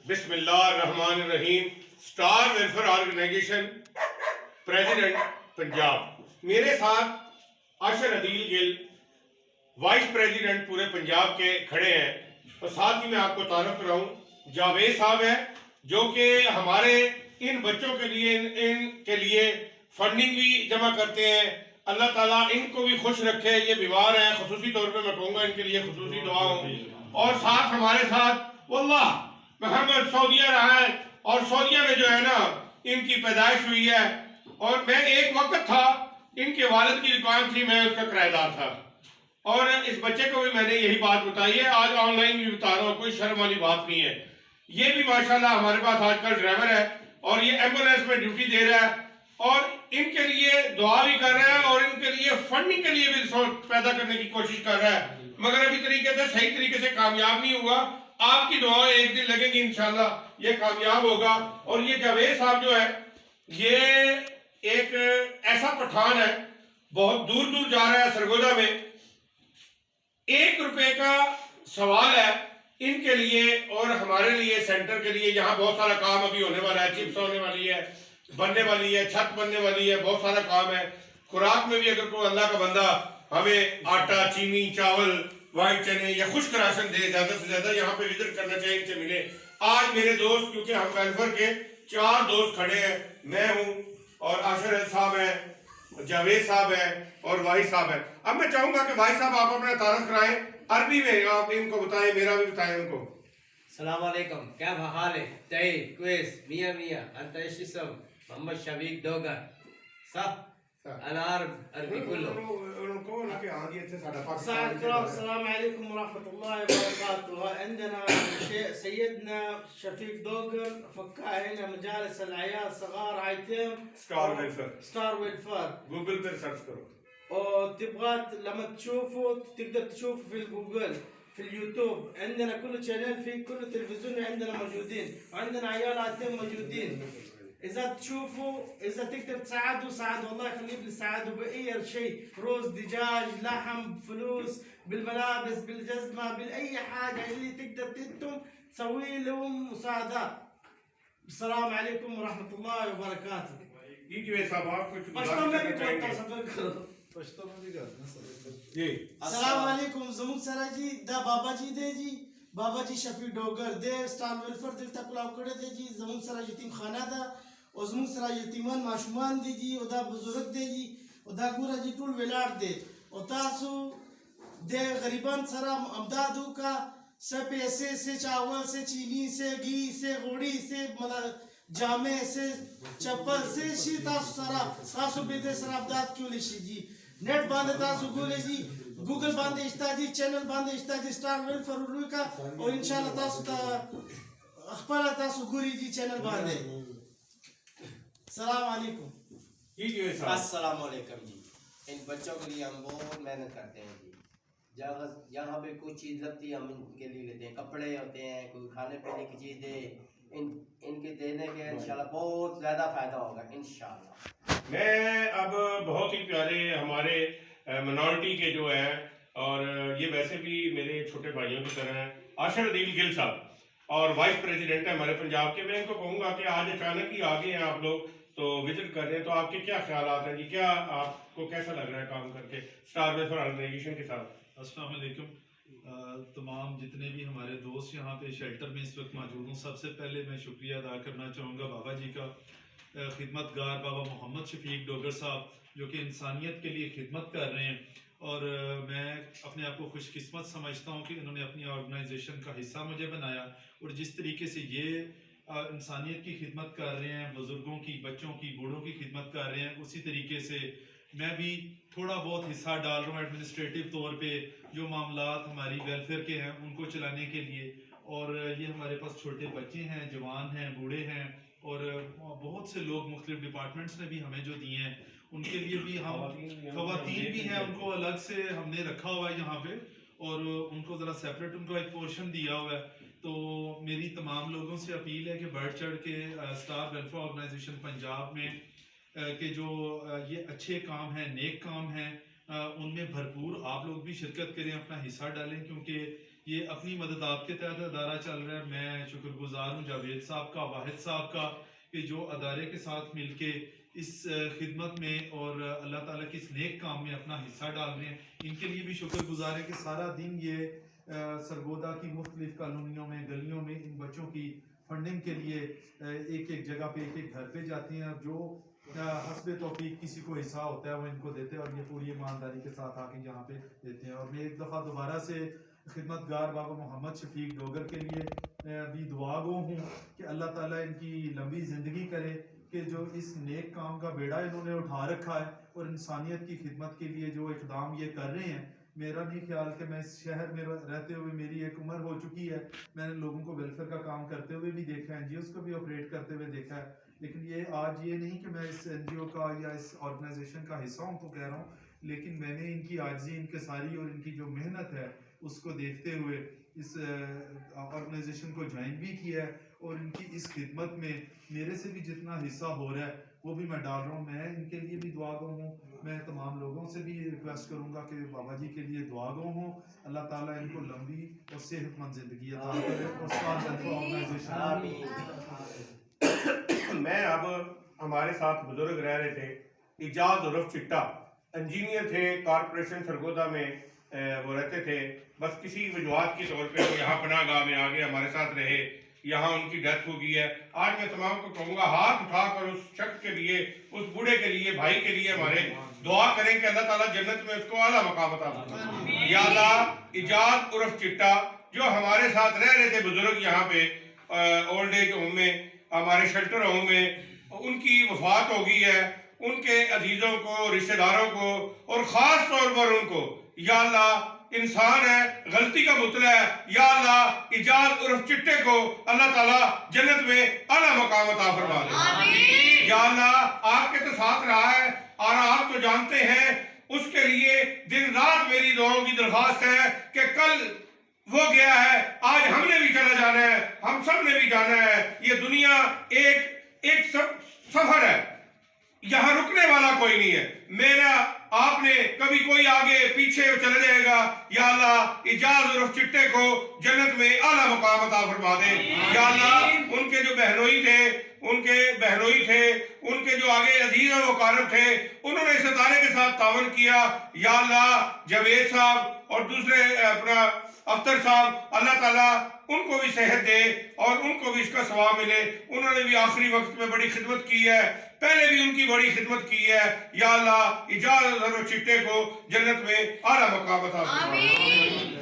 بسم اللہ الرحمن الرحیم. Star welfare organisation president Punjab, میرے ساتھ عاشر عدیل گل وائس پریزیڈنٹ پورے پنجاب کے کھڑے ہیں، اور ساتھ ہی میں آپ کو تعارف کراؤں جاوید صاحب ہیں جو کہ ہمارے ان بچوں کے لیے فنڈنگ بھی جمع کرتے ہیں. اللہ تعالیٰ ان کو بھی خوش رکھے. یہ بیمار ہیں، خصوصی طور پہ میں کہوں گا ان کے لیے خصوصی دعا ہوں. اور ساتھ ہمارے ساتھ واللہ محمد سعودیہ رہا ہے، اور سعودیہ میں جو ہے نا ان کی پیدائش ہوئی ہے، اور میں ایک وقت تھا ان کے والد کی دکان تھی، میں اس کا کرایہ دار تھا، اور اس بچے کو بھی میں نے یہی بات بتائی ہے. آج آن لائن بھی بتا رہا ہوں، کوئی شرم والی بات نہیں ہے. یہ بھی ماشاءاللہ ہمارے پاس آج کل ڈرائیور ہے، اور یہ ایمبولینس میں ڈیوٹی دے رہا ہے، اور ان کے لیے دعا بھی کر رہا ہے، اور ان کے لیے فنڈنگ کے لیے بھی ریسورس پیدا کرنے کی کوشش کر رہا ہے، مگر ابھی صحیح طریقے سے کامیاب نہیں ہوا. آپ کی دعائیں ایک دن لگیں گی انشاءاللہ یہ کامیاب ہوگا. اور یہ جاوید صاحب جو ہے یہ ایک ایسا پٹھان ہے، بہت دور دور جا رہا ہے. سرگودا میں 1 روپے کا سوال ہے ان کے لیے اور ہمارے لیے سینٹر کے لیے. یہاں بہت سارا کام ابھی ہونے والا ہے، چپس ہونے والی ہے، بننے والی ہے، چھت بننے والی ہے، بہت سارا کام ہے. خوراک میں بھی اگر کوئی اللہ کا بندہ ہمیں آٹا، چینی، چاول، وائٹ چنے یا خشک راشن دے، زیادہ سے زیادہ یہاں پہ وزٹ کرنا چاہیے، ان سے ملے. آج میرے دوست، کیونکہ ہم ویلفیئر کے 4 دوست کھڑے ہیں، میں ہوں اور عاشر صاحب ہیں، جاوید صاحب ہیں اور واحد صاحب ہیں. اب میں چاہوں گا کہ واحد صاحب آپ اپنا تعارف کرائیں، عربی میں آپ ان کو بتائیں، میرا بھی بتائیں ان کو. السلام علیکم، کیا حال ہے؟ طيب كويس مية مية. انت ايش اسم؟ محمد شفيق دوغر صح؟ انا عارف عربي كله. ساعة الكرام، السلام عليكم ورحمة الله وبركاته. عندنا سيدنا شفيق دوغر، فكاء هنا مجالس العيال صغار عيتم ستار ويلفير. گوگل پہ سرچ کرو. وتبغى لما تشوفوا تقدر تشوفوا في الجوجل، في اليوتيوب. عندنا كل شانل، في كل تلفزيون عندنا موجودين، وعندنا عيال عيتم موجودين. اذا تشوفوا، اذا تقدر تساعدوا ساعدوا، الله يخليك تساعدوا باي شيء، روز، دجاج، لحم، فلوس، بالملابس، بالجزمه، باي حاجه اللي تقدر انتم تسوي لهم مساعدات. السلام عليكم ورحمه الله وبركاته. جی صاحب آپ کچھ پشتو میں بھی کوئی صبر کرو. جی السلام علیکم. زمون سره جی دا بابا جی دی جی، بابا جی شفیع ډوګر دی، سټار ویلفیر دلته کلاو کړی دی جی. زمون سره یتیم خانه ده، او زمون سره یتیمان ماشومان دي جی، او دا بزرګ دی جی، او دا ګوره جی ټول ولاړ دی. او تاسو د غریبان سره امداد وکړه، څه پیسې، څه چاول، څه چینی، څه ګي، څه غوړي، څه جامې، څه چپل، څه شي تاسو سره، تاسو به دې سره امداد کولی شي جی. نیٹ باندې تاسو ګورئ جی، گوگل باندې شته جی، چینل باندې شته جی، سٹار ویلفیر ولوکا، او ان شاء الله تاسو ته خپل تاسو ګورئ جی چینل باندې. السلام علیکم. جی صاحب السلام علیکم جی. ان بچوں کے لیے ہم بہت محنت کرتے ہیں جی. جہاں پہ کوئی چیز لگتی ہے ہم ان کے لیے لیتے ہیں، کپڑے ہوتے ہیں، کوئی کھانے پینے کی چیز دے، ان کے دینے کے انشاءاللہ بہت زیادہ فائدہ ہوگا انشاءاللہ. میں اب بہت ہی پیارے ہمارے منارٹی کے جو ہیں، اور یہ ویسے بھی میرے چھوٹے بھائیوں کی طرح ہیں، عاشر عدیل گل صاحب اور وائس پریزیڈنٹ ہیں ہمارے پنجاب کے. میں ان کو کہوں گا کہ آج اچانک ہی آگے ہیں آپ لوگ تو وزٹ کر رہے ہیں، تو آپ کے کیا خیالات ہیں جی؟ کیا آپ کو کیسا لگ رہا ہے کام کر کے اسٹار ویلفیئر آرگنائزیشن کے ساتھ؟ السلام علیکم. تمام جتنے بھی ہمارے دوست یہاں پہ شیلٹر میں اس وقت موجود ہوں، سب سے پہلے میں شکریہ ادا کرنا چاہوں گا بابا جی کا، خدمت گار بابا محمد شفیق ڈوگر صاحب جو کہ انسانیت کے لیے خدمت کر رہے ہیں. اور میں اپنے آپ کو خوش قسمت سمجھتا ہوں کہ انہوں نے اپنی آرگنائزیشن کا حصہ مجھے بنایا، اور جس طریقے سے یہ انسانیت کی خدمت کر رہے ہیں، بزرگوں کی، بچوں کی، بوڑھوں کی خدمت کر رہے ہیں، اسی طریقے سے میں بھی تھوڑا بہت حصہ ڈال رہا ہوں ایڈمنسٹریٹو طور پہ، جو معاملات ہماری ویلفیئر کے ہیں ان کو چلانے کے لیے. اور یہ ہمارے پاس چھوٹے بچے ہیں، جوان ہیں، بوڑھے ہیں، اور بہت سے لوگ مختلف ڈپارٹمنٹس نے بھی ہمیں جو دیے ہیں ان کے لیے بھی ہم خواتین بھی ہیں، ان کو الگ سے ہم نے رکھا ہوا ہے یہاں پہ، اور ان کو ذرا سیپریٹ ان کو ایک پورشن دیا ہوا ہے. تو میری تمام لوگوں سے اپیل ہے کہ بڑھ چڑھ کے اسٹار ویلفیئر آرگنائزیشن پنجاب میں کہ جو یہ اچھے کام ہیں، نیک کام ہیں، ان میں بھرپور آپ لوگ بھی شرکت کریں، اپنا حصہ ڈالیں، کیونکہ یہ اپنی مدد آپ کے تحت ادارہ چل رہا ہے. میں شکر گزار ہوں جاوید صاحب کا, واحد صاحب کا, کہ جو ادارے کے ساتھ مل کے اس خدمت میں اور اللہ تعالیٰ کے اس نیک کام میں اپنا حصہ ڈال رہے ہیں. ان کے لیے بھی شکر گزار ہے کہ سارا دن یہ سرگودا کی مختلف کالونیوں میں, گلیوں میں ان بچوں کی فنڈنگ کے لیے ایک ایک جگہ پہ, ایک ایک گھر پہ جاتی ہیں, اور جو حسب توفیق کسی کو حصہ ہوتا ہے وہ ان کو دیتے ہیں, اور یہ پوری ایمانداری کے ساتھ آ کے یہاں پہ دیتے ہیں. اور میں ایک دفعہ دوبارہ سے خدمت گار بابا محمد شفیق ڈوگر کے لیے بھی دعا گو ہوں کہ اللہ تعالیٰ ان کی لمبی زندگی کرے, کہ جو اس نیک کام کا بیڑا انہوں نے اٹھا رکھا ہے اور انسانیت کی خدمت کے لیے جو اقدام یہ کر رہے ہیں. میرا نہیں خیال کہ میں اس شہر میں رہتے ہوئے میری ایک عمر ہو چکی ہے, میں نے لوگوں کو ویلفیئر کا کام کرتے ہوئے بھی دیکھا ہے, این جی اوز کو بھی آپریٹ کرتے ہوئے دیکھا ہے, لیکن یہ آج یہ نہیں کہ میں اس این جی او کا یا اس آرگنائزیشن کا حصہ ہوں تو کہہ رہا ہوں, لیکن میں نے ان کی عاجزی, ان کے ساری اور ان کی جو محنت ہے اس کو دیکھتے ہوئے اس آرگنائزیشن کو جوائن بھی کیا ہے, اور ان کی اس خدمت میں میرے سے بھی جتنا حصہ ہو رہا ہے وہ بھی میں ڈال رہا ہوں. میں ان کے لیے بھی دعا گو ہوں. میں تمام لوگوں سے بھی ریکویسٹ کروں گا کہ بابا جی کے لیے دعا گو ہوں. اللہ تعالیٰ ان کو لمبی اور صحت مند زندگی عطا کرے, اور اسٹار ویلفیئر آرگنائزیشن. میں اب ہمارے ساتھ بزرگ رہ رہے تھے, اجاز عرف چٹا انجینئر تھے, کارپوریشن سرگودا میں وہ رہتے تھے. بس کسی وجوہات کی طور پہ وہ یہاں پناہ گاہ میں آگے ہمارے ساتھ رہے, یہاں ان کی ڈیتھ ہو گئی ہے. آج میں تمام کو کہوں گا ہاتھ اٹھا کر اس شخص کے لیے, اس بوڑھے کے لیے, بھائی کے لیے ہمارے دعا کریں کہ اللہ تعالیٰ جنت میں اس کو اعلیٰ مقام عطا فرمائے. یا اللہ, اجاز عرف چٹا جو ہمارے ساتھ رہ رہے تھے بزرگ یہاں پہ اولڈ ایج ہوم میں, ہمارے شیلٹر ہوم میں, ان کی وفات ہو گئی ہے. ان کے عزیزوں کو, رشتہ داروں کو, اور خاص طور پر ان کو, یا اللہ انسان ہے, غلطی کا مطلع ہے, یا اللہ اجاز عرف چٹے کو اللہ تعالیٰ جنت میں اعلیٰ مقام عطا فرما دے. یا اللہ آپ کے تو ساتھ رہا ہے اور آپ تو جانتے ہیں, اس کے لیے دن رات میری دعاؤں کی درخواست ہے کہ کل وہ گیا ہے, آج ہم نے بھی چلا جانا ہے, ہم سب نے بھی جانا ہے. یہ دنیا ایک سفر ہے, یہاں رکنے والا کوئی نہیں ہے. میرا آپ نے کبھی کوئی آگے پیچھے چلا جائے گا. یا اللہ اجاز عرف چٹے کو جنت میں اعلیٰ مقام عطا فرما دے. یا اللہ ان کے جو بہنوئی تھے, ان کے جو آگے عزیز و مقارب تھے, انہوں نے اس ادارے کے ساتھ تعاون کیا. یا اللہ جاوید صاحب اور دوسرے اپنا اختر صاحب, اللہ تعالیٰ ان کو بھی صحت دے اور ان کو بھی اس کا ثواب ملے. انہوں نے بھی آخری وقت میں بڑی خدمت کی ہے, پہلے بھی ان کی بڑی خدمت کی ہے. یا اللہ اجاز عرف چٹے کو جنت میں اعلیٰ مقام عطا فرما.